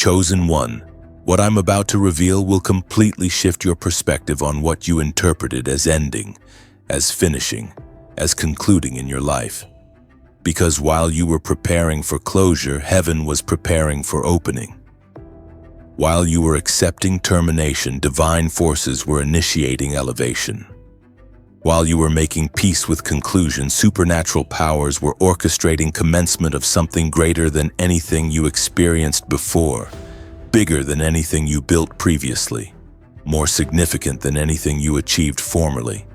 Chosen one, what I'm about to reveal will completely shift your perspective on what you interpreted as ending, as finishing, as concluding in your life. Because while you were preparing for closure, heaven was preparing for opening. While you were accepting termination, divine forces were initiating elevation. While you were making peace with conclusion, supernatural powers were orchestrating commencement of something greater than anything you experienced before, bigger than anything you built previously, more significant than anything you achieved formerly.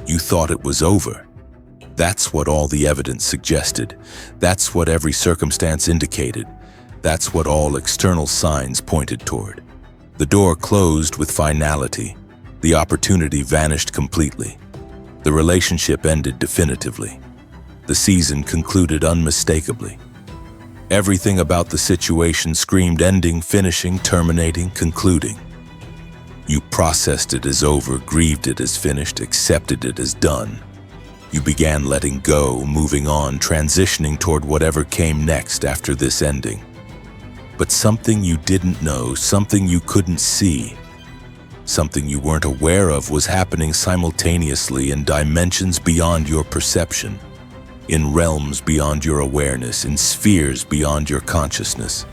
You thought it was over. That's what all the evidence suggested. That's what every circumstance indicated. That's what all external signs pointed toward. The door closed with finality. The opportunity vanished completely. The relationship ended definitively. The season concluded unmistakably. Everything about the situation screamed ending, finishing, terminating, concluding. You processed it as over, grieved it as finished, accepted it as done. You began letting go, moving on, transitioning toward whatever came next after this ending. But something you didn't know, something you couldn't see, something you weren't aware of was happening simultaneously in dimensions beyond your perception, in realms beyond your awareness, in spheres beyond your consciousness.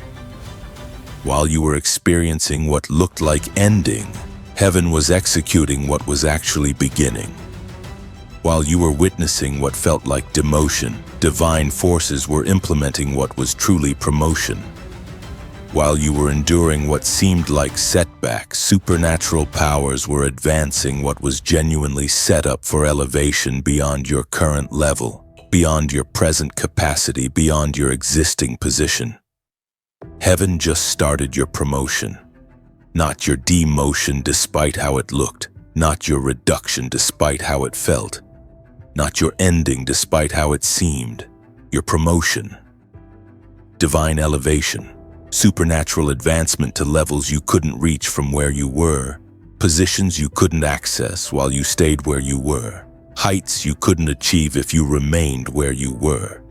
While you were experiencing what looked like ending, heaven was executing what was actually beginning. While you were witnessing what felt like demotion, divine forces were implementing what was truly promotion. While you were enduring what seemed like setbacks, supernatural powers were advancing what was genuinely set up for elevation beyond your current level, beyond your present capacity, beyond your existing position. Heaven just started your promotion, not your demotion despite how it looked, not your reduction despite how it felt, not your ending despite how it seemed, your promotion. Divine elevation. Supernatural advancement to levels you couldn't reach from where you were, positions you couldn't access while you stayed where you were, heights you couldn't achieve if you remained where you were.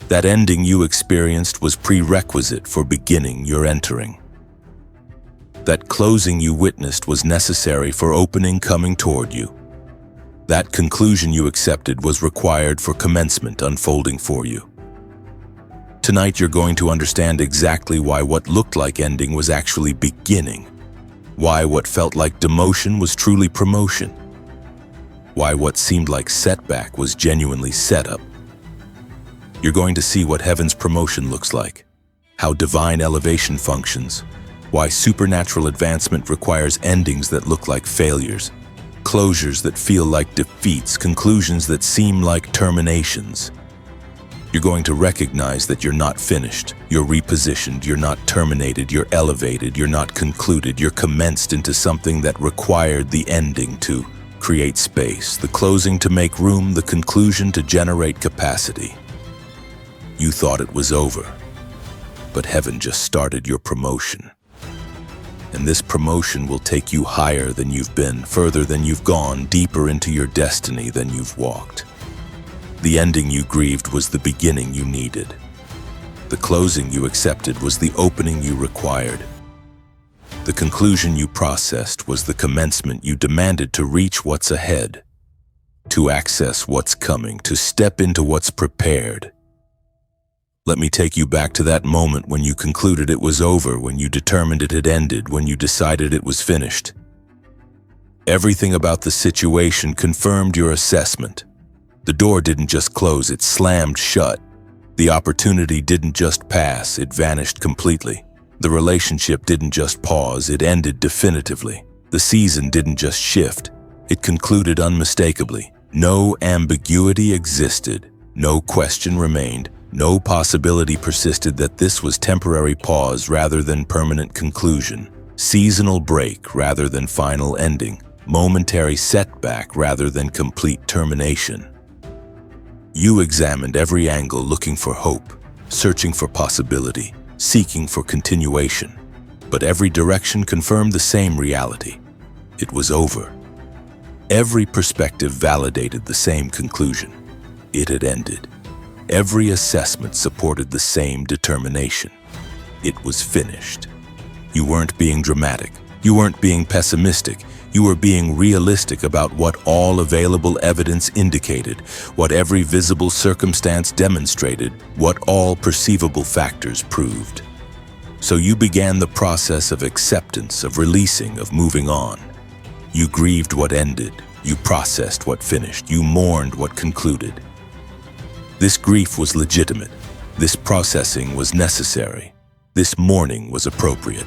That ending you experienced was prerequisite for beginning your entering. That closing you witnessed was necessary for opening coming toward you. That conclusion you accepted was required for commencement unfolding for you. Tonight you're going to understand exactly why what looked like ending was actually beginning, why what felt like demotion was truly promotion, why what seemed like setback was genuinely setup. You're going to see what heaven's promotion looks like, how divine elevation functions, why supernatural advancement requires endings that look like failures, closures that feel like defeats, conclusions that seem like terminations. You're going to recognize that you're not finished, you're repositioned, you're not terminated, you're elevated, you're not concluded, you're commenced into something that required the ending to create space, the closing to make room, the conclusion to generate capacity. You thought it was over, but heaven just started your promotion. And this promotion will take you higher than you've been, further than you've gone, deeper into your destiny than you've walked. The ending you grieved was the beginning you needed. The closing you accepted was the opening you required. The conclusion you processed was the commencement you demanded to reach what's ahead, to access what's coming, to step into what's prepared. Let me take you back to that moment when you concluded it was over, when you determined it had ended, when you decided it was finished. Everything about the situation confirmed your assessment. The door didn't just close, it slammed shut. The opportunity didn't just pass, it vanished completely. The relationship didn't just pause, it ended definitively. The season didn't just shift, it concluded unmistakably. No ambiguity existed, no question remained, no possibility persisted that this was temporary pause rather than permanent conclusion, seasonal break rather than final ending, momentary setback rather than complete termination. You examined every angle looking for hope, searching for possibility, seeking for continuation. But every direction confirmed the same reality. It was over. Every perspective validated the same conclusion. It had ended. Every assessment supported the same determination. It was finished. You weren't being dramatic. You weren't being pessimistic. You were being realistic about what all available evidence indicated, what every visible circumstance demonstrated, what all perceivable factors proved. So you began the process of acceptance, of releasing, of moving on. You grieved what ended. You processed what finished. You mourned what concluded. This grief was legitimate. This processing was necessary. This mourning was appropriate.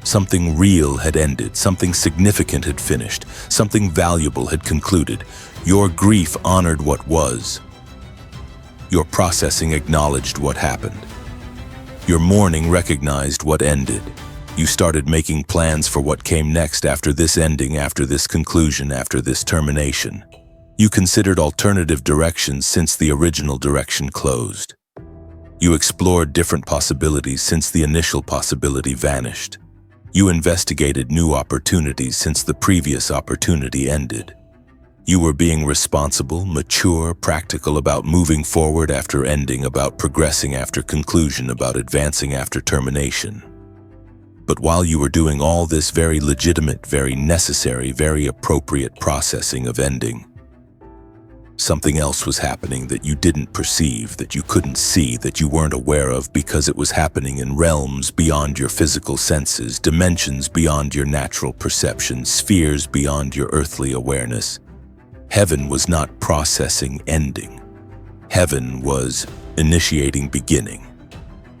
Something real had ended. Something significant had finished. Something valuable had concluded. Your grief honored what was. Your processing acknowledged what happened. Your mourning recognized what ended. You started making plans for what came next after this ending, after this conclusion, after this termination. You considered alternative directions since the original direction closed. You explored different possibilities since the initial possibility vanished. You investigated new opportunities since the previous opportunity ended. You were being responsible, mature, practical about moving forward after ending, about progressing after conclusion, about advancing after termination. But while you were doing all this very legitimate, very necessary, very appropriate processing of ending, something else was happening that you didn't perceive, that you couldn't see, that you weren't aware of because it was happening in realms beyond your physical senses, dimensions beyond your natural perception, spheres beyond your earthly awareness. Heaven was not processing ending. Heaven was initiating beginning.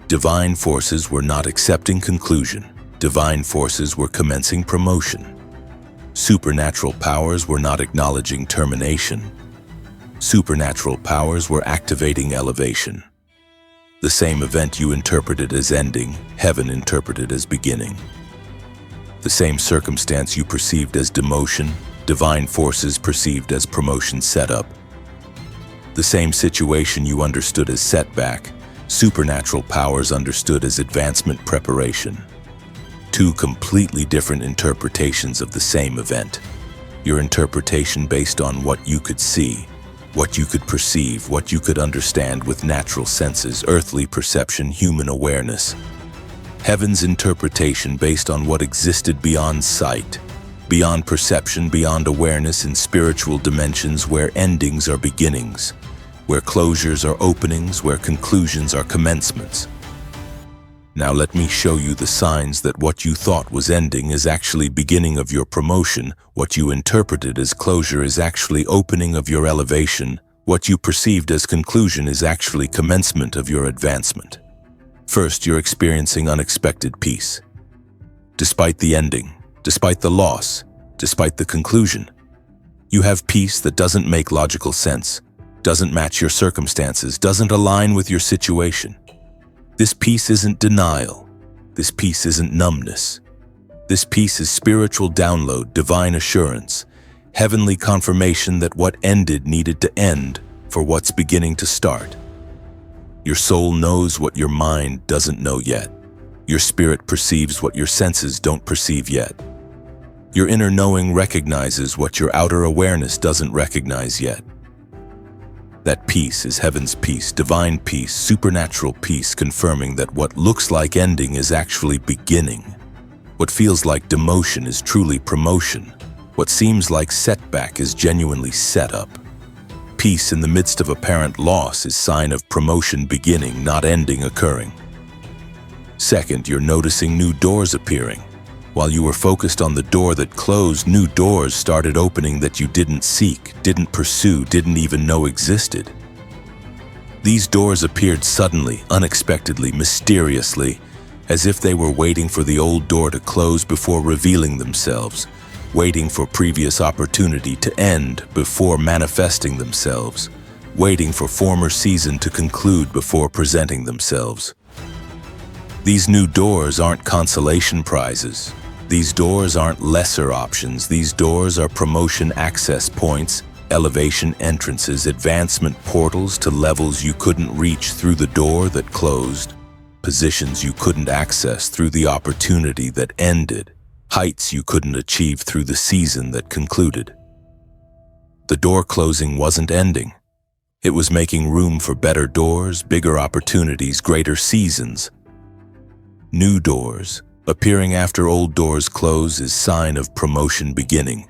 Divine forces were not accepting conclusion. Divine forces were commencing promotion. Supernatural powers were not acknowledging termination. Supernatural powers were activating elevation. The same event you interpreted as ending, heaven interpreted as beginning. The same circumstance you perceived as demotion, divine forces perceived as promotion setup. The same situation you understood as setback, supernatural powers understood as advancement preparation. Two completely different interpretations of the same event. Your interpretation based on what you could see, what you could perceive, what you could understand with natural senses, earthly perception, human awareness. Heaven's interpretation based on what existed beyond sight, beyond perception, beyond awareness in spiritual dimensions where endings are beginnings, where closures are openings, where conclusions are commencements. Now let me show you the signs that what you thought was ending is actually beginning of your promotion, what you interpreted as closure is actually opening of your elevation, what you perceived as conclusion is actually commencement of your advancement. First, you're experiencing unexpected peace. Despite the ending, despite the loss, despite the conclusion, you have peace that doesn't make logical sense, doesn't match your circumstances, doesn't align with your situation. This peace isn't denial. This peace isn't numbness. This peace is spiritual download, divine assurance, heavenly confirmation that what ended needed to end for what's beginning to start. Your soul knows what your mind doesn't know yet. Your spirit perceives what your senses don't perceive yet. Your inner knowing recognizes what your outer awareness doesn't recognize yet. That peace is heaven's peace, divine peace, supernatural peace, confirming that what looks like ending is actually beginning. What feels like demotion is truly promotion. What seems like setback is genuinely setup. Peace in the midst of apparent loss is sign of promotion beginning, not ending occurring. Second, you're noticing new doors appearing. While you were focused on the door that closed, new doors started opening that you didn't seek, didn't pursue, didn't even know existed. These doors appeared suddenly, unexpectedly, mysteriously, as if they were waiting for the old door to close before revealing themselves, waiting for previous opportunity to end before manifesting themselves, waiting for former season to conclude before presenting themselves. These new doors aren't consolation prizes. These doors aren't lesser options. These doors are promotion access points, elevation entrances, advancement portals to levels you couldn't reach through the door that closed, positions you couldn't access through the opportunity that ended, heights you couldn't achieve through the season that concluded. The door closing wasn't ending. It was making room for better doors, bigger opportunities, greater seasons. New doors, appearing after old doors close, is sign of promotion beginning,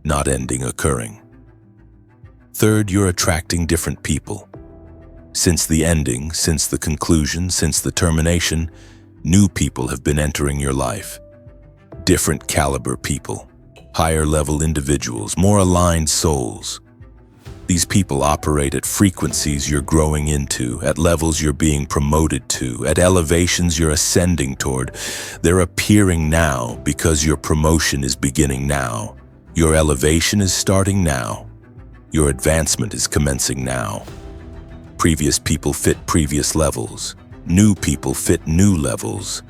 not ending occurring. Third, you're attracting different people. Since the ending, since the conclusion, since the termination, new people have been entering your life. Different caliber people, higher level individuals, more aligned souls. These people operate at frequencies you're growing into, at levels you're being promoted to, at elevations you're ascending toward. They're appearing now because your promotion is beginning now. Your elevation is starting now. Your advancement is commencing now. Previous people fit previous levels. New people fit new levels.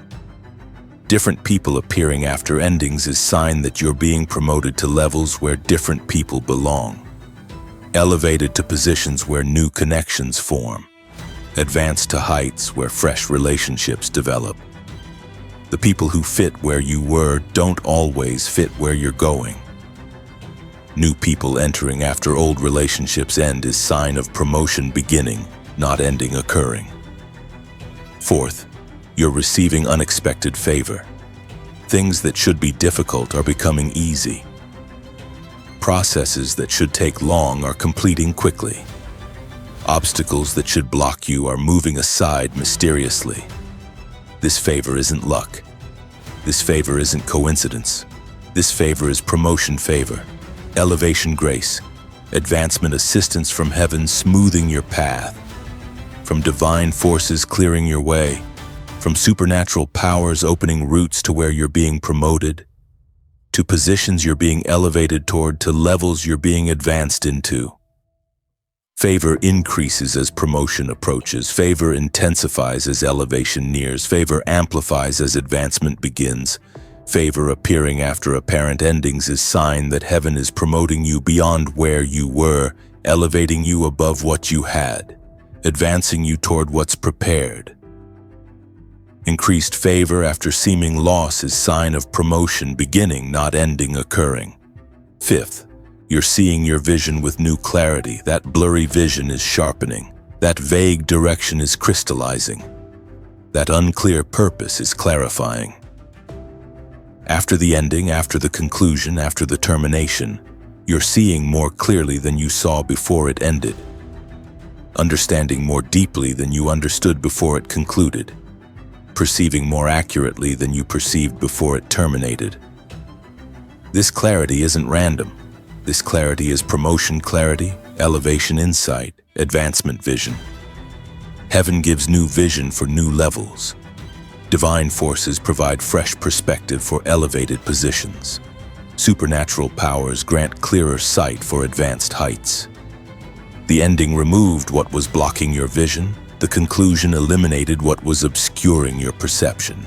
Different people appearing after endings is sign that you're being promoted to levels where different people belong. Elevated to positions where new connections form. Advanced to heights where fresh relationships develop. The people who fit where you were don't always fit where you're going. New people entering after old relationships end is sign of promotion beginning, not ending occurring. Fourth, you're receiving unexpected favor. Things that should be difficult are becoming easy. Processes that should take long are completing quickly. Obstacles that should block you are moving aside mysteriously. This favor isn't luck. This favor isn't coincidence. This favor is promotion favor, elevation grace, advancement assistance from heaven smoothing your path, from divine forces clearing your way, from supernatural powers opening routes to where you're being promoted, to positions you're being elevated toward, to levels you're being advanced into. Favor increases as promotion approaches. Favor intensifies as elevation nears. Favor amplifies as advancement begins. Favor appearing after apparent endings is sign that heaven is promoting you beyond where you were, elevating you above what you had, advancing you toward what's prepared. Increased favor after seeming loss is sign of promotion beginning, not ending occurring. Fifth, you're seeing your vision with new clarity. That blurry vision is sharpening. That vague direction is crystallizing. That unclear purpose is clarifying. After the ending, after the conclusion, after the termination, you're seeing more clearly than you saw before it ended. Understanding more deeply than you understood before it concluded. Perceiving more accurately than you perceived before it terminated. This clarity isn't random. This clarity is promotion clarity, elevation insight, advancement vision. Heaven gives new vision for new levels. Divine forces provide fresh perspective for elevated positions. Supernatural powers grant clearer sight for advanced heights. The ending removed what was blocking your vision. The conclusion eliminated what was obscuring your perception.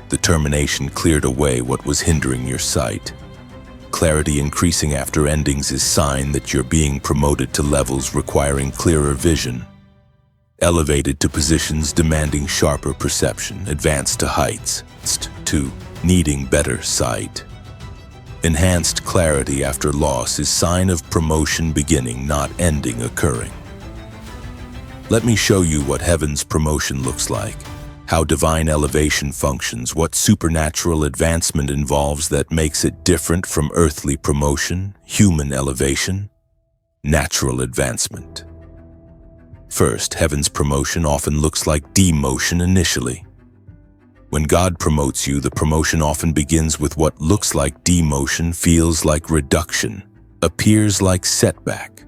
The termination cleared away what was hindering your sight. Clarity increasing after endings is sign that you're being promoted to levels requiring clearer vision. Elevated to positions demanding sharper perception, advanced to heights, to needing better sight. Enhanced clarity after loss is sign of promotion beginning, not ending occurring. Let me show you what heaven's promotion looks like, how divine elevation functions, what supernatural advancement involves that makes it different from earthly promotion, human elevation, natural advancement. First, heaven's promotion often looks like demotion initially. When God promotes you, the promotion often begins with what looks like demotion, feels like reduction, appears like setback.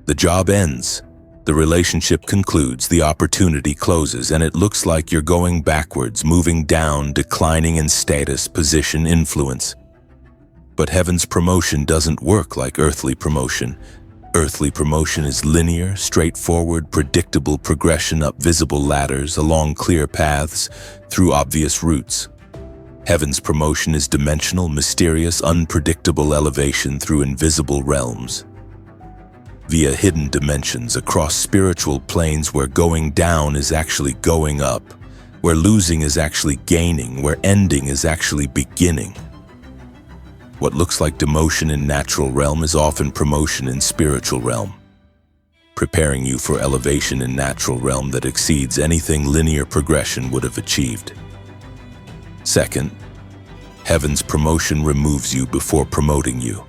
The job ends. The relationship concludes, the opportunity closes, and it looks like you're going backwards, moving down, declining in status, position, influence. But heaven's promotion doesn't work like earthly promotion. Earthly promotion is linear, straightforward, predictable progression up visible ladders, along clear paths, through obvious routes. Heaven's promotion is dimensional, mysterious, unpredictable elevation through invisible realms. Via hidden dimensions across spiritual planes where going down is actually going up, where losing is actually gaining, where ending is actually beginning. What looks like demotion in natural realm is often promotion in spiritual realm, preparing you for elevation in natural realm that exceeds anything linear progression would have achieved. Second, heaven's promotion removes you before promoting you.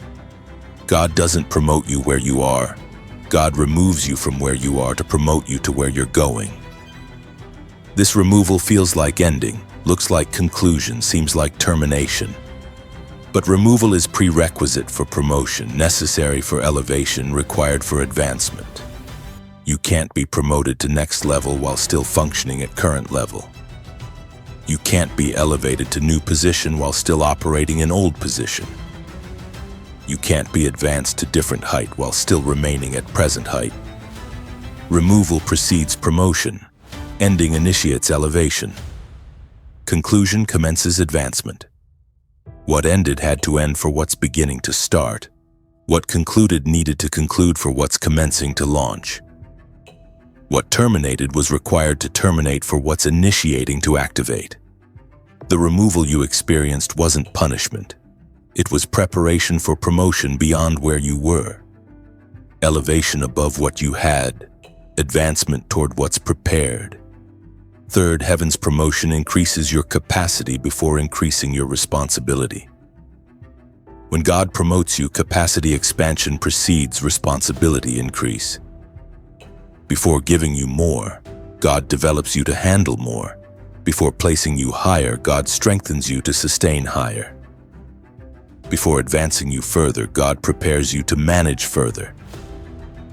God doesn't promote you where you are. God removes you from where you are to promote you to where you're going. This removal feels like ending, looks like conclusion, seems like termination. But removal is prerequisite for promotion, necessary for elevation, required for advancement. You can't be promoted to next level while still functioning at current level. You can't be elevated to new position while still operating in old position. You can't be advanced to different height while still remaining at present height. Removal precedes promotion. Ending initiates elevation. Conclusion commences advancement. What ended had to end for what's beginning to start. What concluded needed to conclude for what's commencing to launch. What terminated was required to terminate for what's initiating to activate. The removal you experienced wasn't punishment. It was preparation for promotion beyond where you were. Elevation above what you had. Advancement toward what's prepared. Third, heaven's promotion increases your capacity before increasing your responsibility. When God promotes you, capacity expansion precedes responsibility increase. Before giving you more, God develops you to handle more. Before placing you higher, God strengthens you to sustain higher. Before advancing you further, God prepares you to manage further.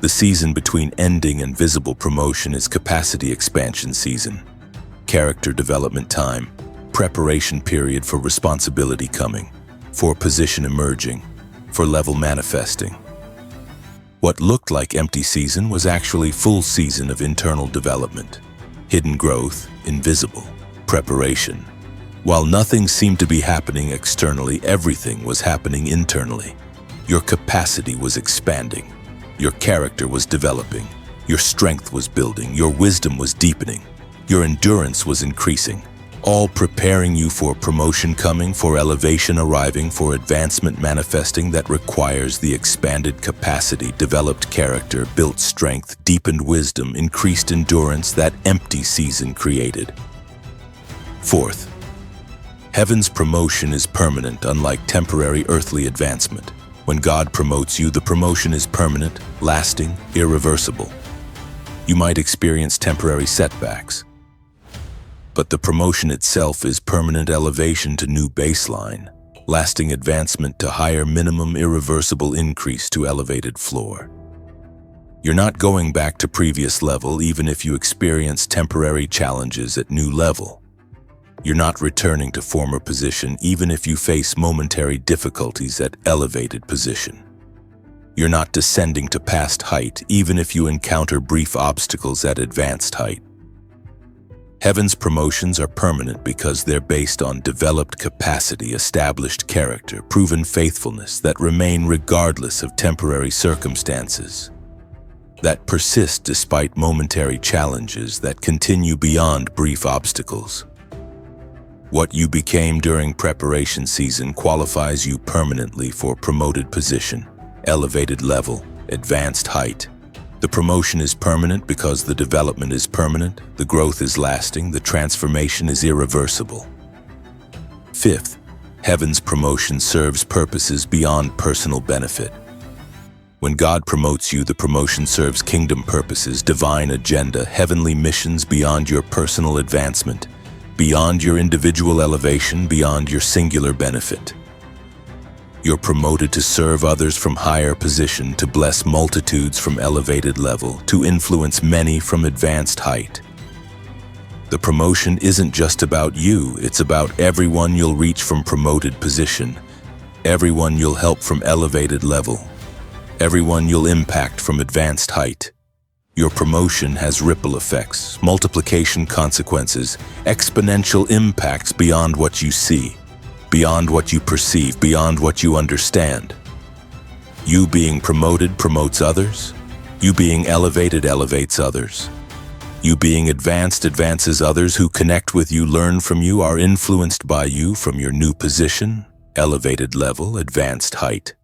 The season between ending and visible promotion is capacity expansion season. Character development time, preparation period for responsibility coming, for position emerging, for level manifesting. What looked like empty season was actually full season of internal development, hidden growth, invisible, preparation. While nothing seemed to be happening externally, everything was happening internally. Your capacity was expanding, your character was developing, your strength was building, your wisdom was deepening. Your endurance was increasing, all preparing you for promotion coming, for elevation arriving, for advancement manifesting that requires the expanded capacity, developed character, built strength, deepened wisdom, increased endurance that empty season created. Fourth, heaven's promotion is permanent, unlike temporary earthly advancement. When God promotes you, the promotion is permanent, lasting, irreversible. You might experience temporary setbacks, but the promotion itself is permanent elevation to new baseline, lasting advancement to higher minimum, irreversible increase to elevated floor. You're not going back to previous level even if you experience temporary challenges at new level. You're not returning to former position even if you face momentary difficulties at elevated position. You're not descending to past height even if you encounter brief obstacles at advanced height. Heaven's promotions are permanent because they're based on developed capacity, established character, proven faithfulness that remain regardless of temporary circumstances, that persist despite momentary challenges, that continue beyond brief obstacles. What you became during preparation season qualifies you permanently for promoted position, elevated level, advanced height. The promotion is permanent because the development is permanent, the growth is lasting, the transformation is irreversible. Fifth, heaven's promotion serves purposes beyond personal benefit. When God promotes you, the promotion serves kingdom purposes, divine agenda, heavenly missions beyond your personal advancement, beyond your individual elevation, beyond your singular benefit. You're promoted to serve others from higher position, to bless multitudes from elevated level, to influence many from advanced height. The promotion isn't just about you, it's about everyone you'll reach from promoted position, everyone you'll help from elevated level, everyone you'll impact from advanced height. Your promotion has ripple effects, multiplication consequences, exponential impacts beyond what you see, beyond what you perceive, beyond what you understand. You being promoted promotes others. You being elevated elevates others. You being advanced advances others who connect with you, learn from you, are influenced by you from your new position, elevated level, advanced height.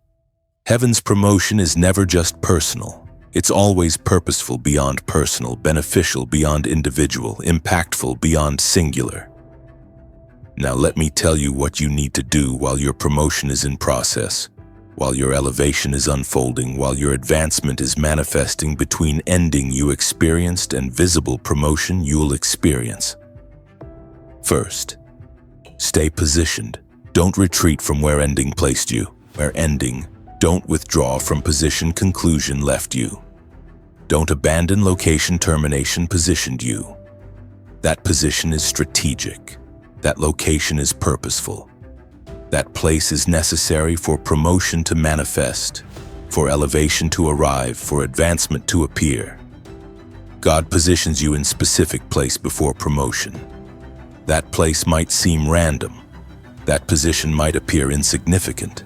Heaven's promotion is never just personal. It's always purposeful beyond personal, beneficial beyond individual, impactful beyond singular. Now let me tell you what you need to do while your promotion is in process, while your elevation is unfolding, while your advancement is manifesting between ending you experienced and visible promotion you'll experience. First, stay positioned. Don't retreat from where ending placed you. Where ending, don't withdraw from position conclusion left you. Don't abandon location termination positioned you. That position is strategic. That location is purposeful. That place is necessary for promotion to manifest, for elevation to arrive, for advancement to appear. God positions you in specific place before promotion. That place might seem random. That position might appear insignificant.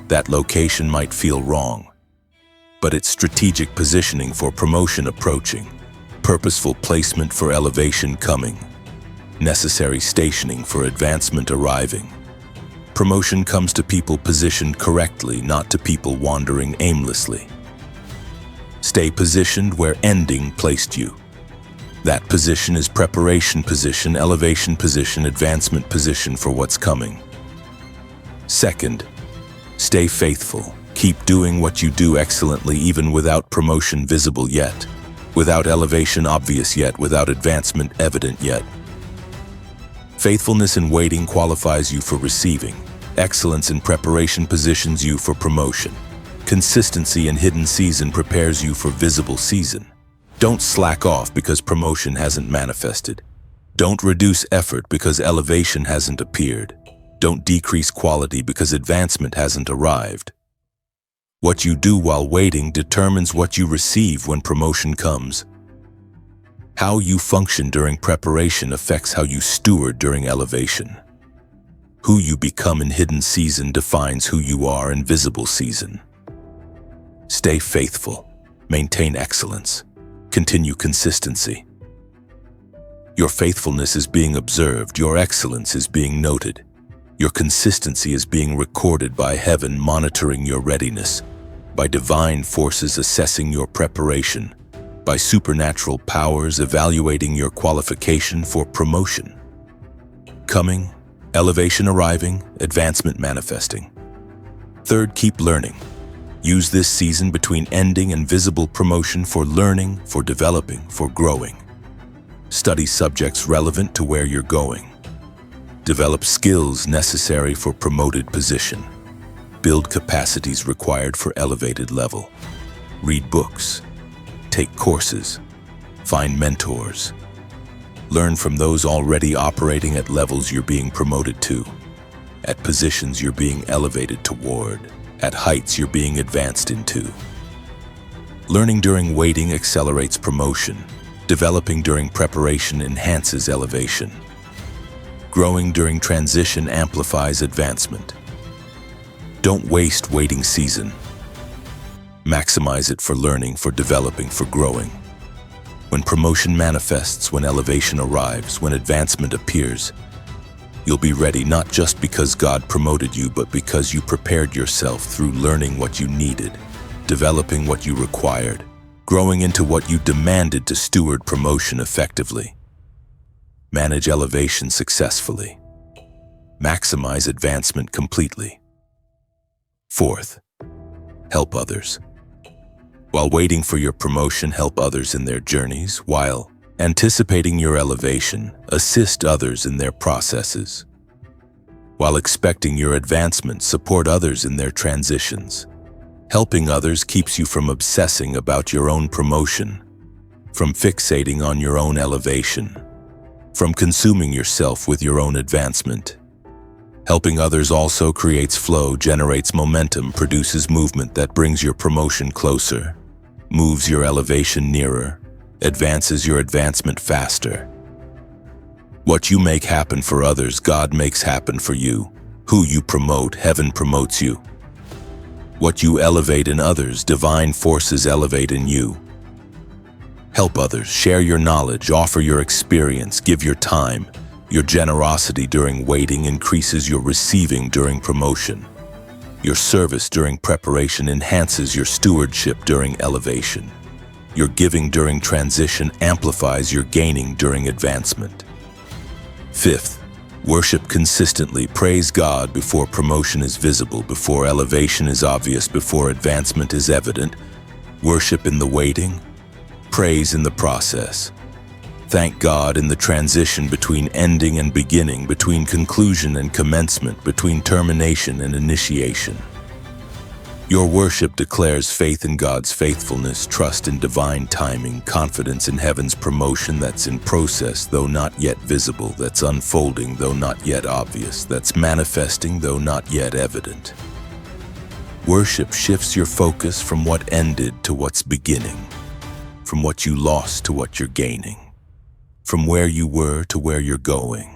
That location might feel wrong. But it's strategic positioning for promotion approaching, purposeful placement for elevation coming, necessary stationing for advancement arriving. Promotion comes to people positioned correctly, not to people wandering aimlessly. Stay positioned where ending placed you. That position is preparation position, elevation position, advancement position for what's coming. Second, stay faithful. Keep doing what you do excellently even without promotion visible yet, without elevation obvious yet, without advancement evident yet. Faithfulness in waiting qualifies you for receiving. Excellence in preparation positions you for promotion. Consistency in hidden season prepares you for visible season. Don't slack off because promotion hasn't manifested. Don't reduce effort because elevation hasn't appeared. Don't decrease quality because advancement hasn't arrived. What you do while waiting determines what you receive when promotion comes. How you function during preparation affects how you steward during elevation. Who you become in hidden season defines who you are in visible season. Stay faithful. Maintain excellence. Continue consistency. Your faithfulness is being observed. Your excellence is being noted. Your consistency is being recorded by heaven monitoring your readiness, by divine forces assessing your preparation, by supernatural powers evaluating your qualification for promotion. Coming, elevation arriving, advancement manifesting. Third, keep learning. Use this season between ending and visible promotion for learning, for developing, for growing. Study subjects relevant to where you're going. Develop skills necessary for promoted position. Build capacities required for elevated level. Read books. Take courses. Find mentors. Learn from those already operating at levels you're being promoted to, at positions you're being elevated toward, at heights you're being advanced into. Learning during waiting accelerates promotion. Developing during preparation enhances elevation. Growing during transition amplifies advancement. Don't waste waiting season. Maximize it for learning, for developing, for growing. When promotion manifests, when elevation arrives, when advancement appears, you'll be ready not just because God promoted you, but because you prepared yourself through learning what you needed, developing what you required, growing into what you demanded to steward promotion effectively. Manage elevation successfully. Maximize advancement completely. Fourth, help others. While waiting for your promotion, help others in their journeys. While anticipating your elevation, assist others in their processes. While expecting your advancement, support others in their transitions. Helping others keeps you from obsessing about your own promotion, from fixating on your own elevation, from consuming yourself with your own advancement. Helping others also creates flow, generates momentum, produces movement that brings your promotion closer, moves your elevation nearer, advances your advancement faster. What you make happen for others, God makes happen for you. Who you promote, heaven promotes you. What you elevate in others, divine forces elevate in you. Help others, share your knowledge, offer your experience, give your time. Your generosity during waiting increases your receiving during promotion. Your service during preparation enhances your stewardship during elevation. Your giving during transition amplifies your gaining during advancement. Fifth, Worship consistently. Praise God before promotion is visible, before elevation is obvious, before advancement is evident. Worship in the waiting. Praise in the process. Thank God in the transition between ending and beginning, between conclusion and commencement, between termination and initiation. Your worship declares faith in God's faithfulness, trust in divine timing, confidence in heaven's promotion that's in process though not yet visible, that's unfolding though not yet obvious, that's manifesting though not yet evident. Worship shifts your focus from what ended to what's beginning, from what you lost to what you're gaining, from where you were to where you're going.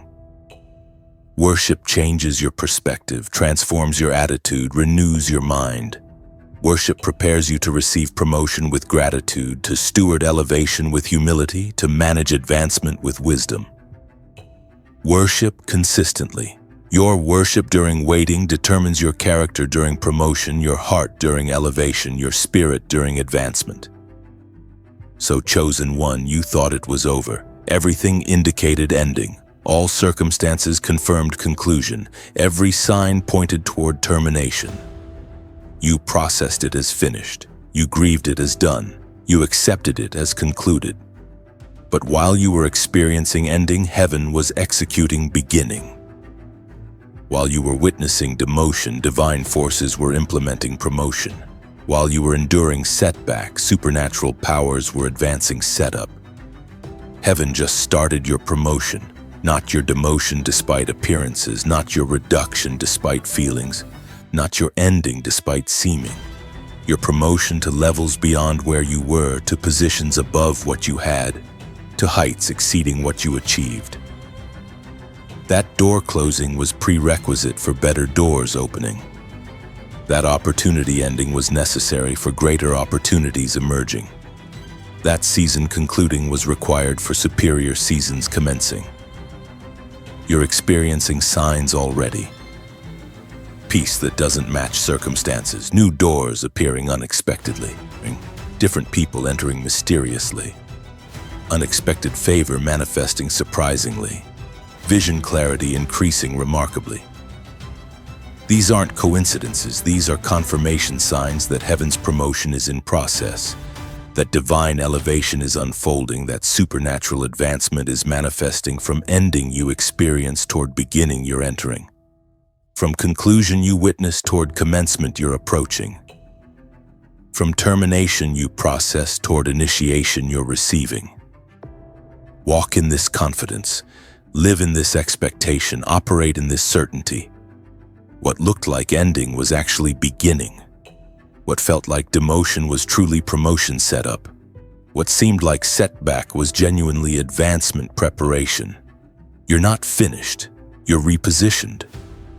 Worship changes your perspective, transforms your attitude, renews your mind. Worship prepares you to receive promotion with gratitude, to steward elevation with humility, to manage advancement with wisdom. Worship consistently. Your worship during waiting determines your character during promotion, your heart during elevation, your spirit during advancement. So, chosen one, you thought it was over. Everything indicated ending. All circumstances confirmed conclusion. Every sign pointed toward termination. You processed it as finished. You grieved it as done. You accepted it as concluded. But while you were experiencing ending, heaven was executing beginning. While you were witnessing demotion, divine forces were implementing promotion. While you were enduring setback, supernatural powers were advancing setup. Heaven just started your promotion. Not your demotion despite appearances, not your reduction despite feelings, not your ending despite seeming. Your promotion to levels beyond where you were, to positions above what you had, to heights exceeding what you achieved. That door closing was prerequisite for better doors opening. That opportunity ending was necessary for greater opportunities emerging. That season concluding was required for superior seasons commencing. You're experiencing signs already. Peace that doesn't match circumstances, new doors appearing unexpectedly, different people entering mysteriously, unexpected favor manifesting surprisingly, vision clarity increasing remarkably. These aren't coincidences, these are confirmation signs that heaven's promotion is in process, that divine elevation is unfolding, that supernatural advancement is manifesting from ending you experience toward beginning you're entering. From conclusion you witness toward commencement you're approaching. From termination you process toward initiation you're receiving. Walk in this confidence, live in this expectation, operate in this certainty. What looked like ending was actually beginning. What felt like demotion was truly promotion setup. What seemed like setback was genuinely advancement preparation. You're not finished, you're repositioned.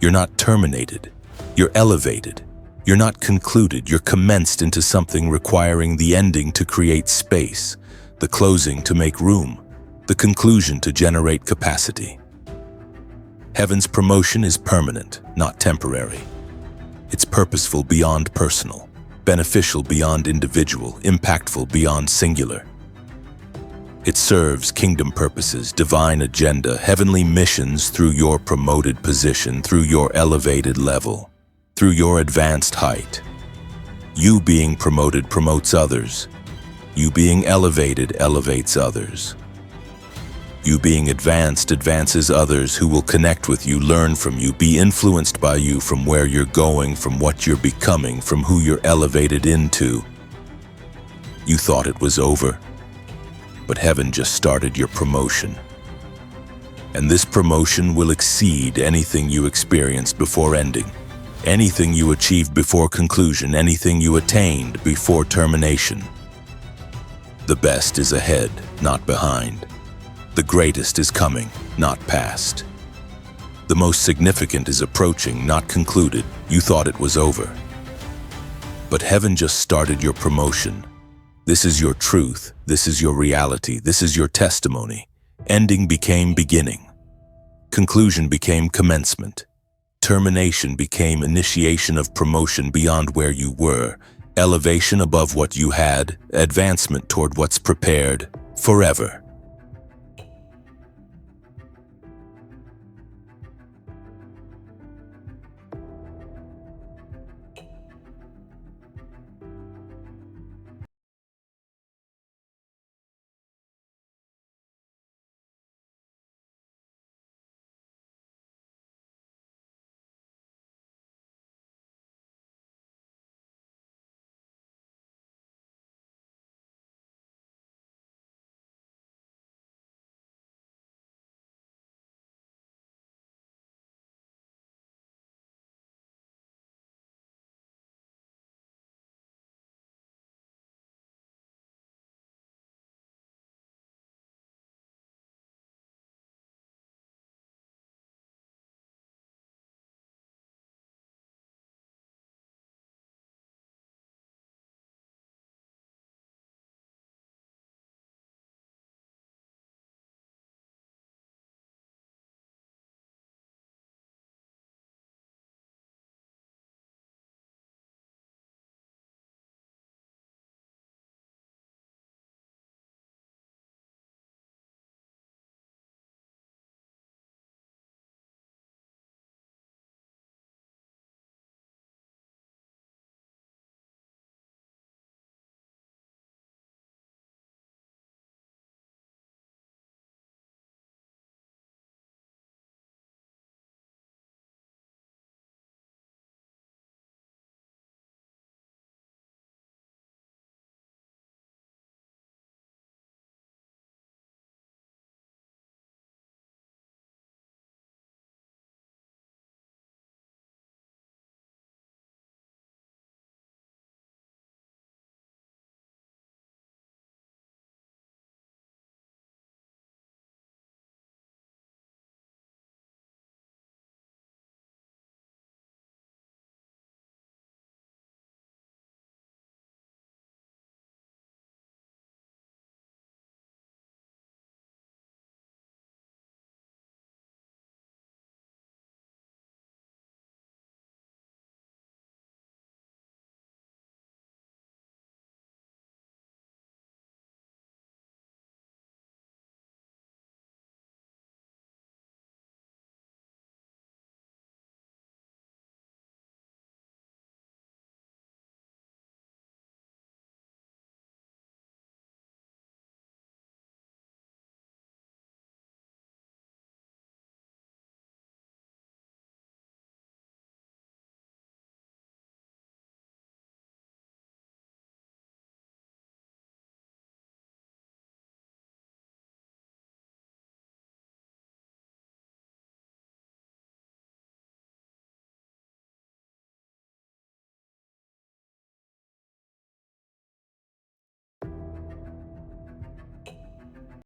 You're not terminated, you're elevated. You're not concluded, you're commenced into something requiring the ending to create space, the closing to make room, the conclusion to generate capacity. Heaven's promotion is permanent, not temporary. It's purposeful beyond personal, beneficial beyond individual, impactful beyond singular. It serves kingdom purposes, divine agenda, heavenly missions through your promoted position, through your elevated level, through your advanced height. You being promoted promotes others. You being elevated elevates others. You being advanced advances others who will connect with you, learn from you, be influenced by you from where you're going, from what you're becoming, from who you're elevated into. You thought it was over, but heaven just started your promotion. And this promotion will exceed anything you experienced before ending, anything you achieved before conclusion, anything you attained before termination. The best is ahead, not behind. The greatest is coming, not past. The most significant is approaching, not concluded. You thought it was over. But heaven just started your promotion. This is your truth. This is your reality. This is your testimony. Ending became beginning. Conclusion became commencement. Termination became initiation of promotion beyond where you were, elevation above what you had, advancement toward what's prepared forever.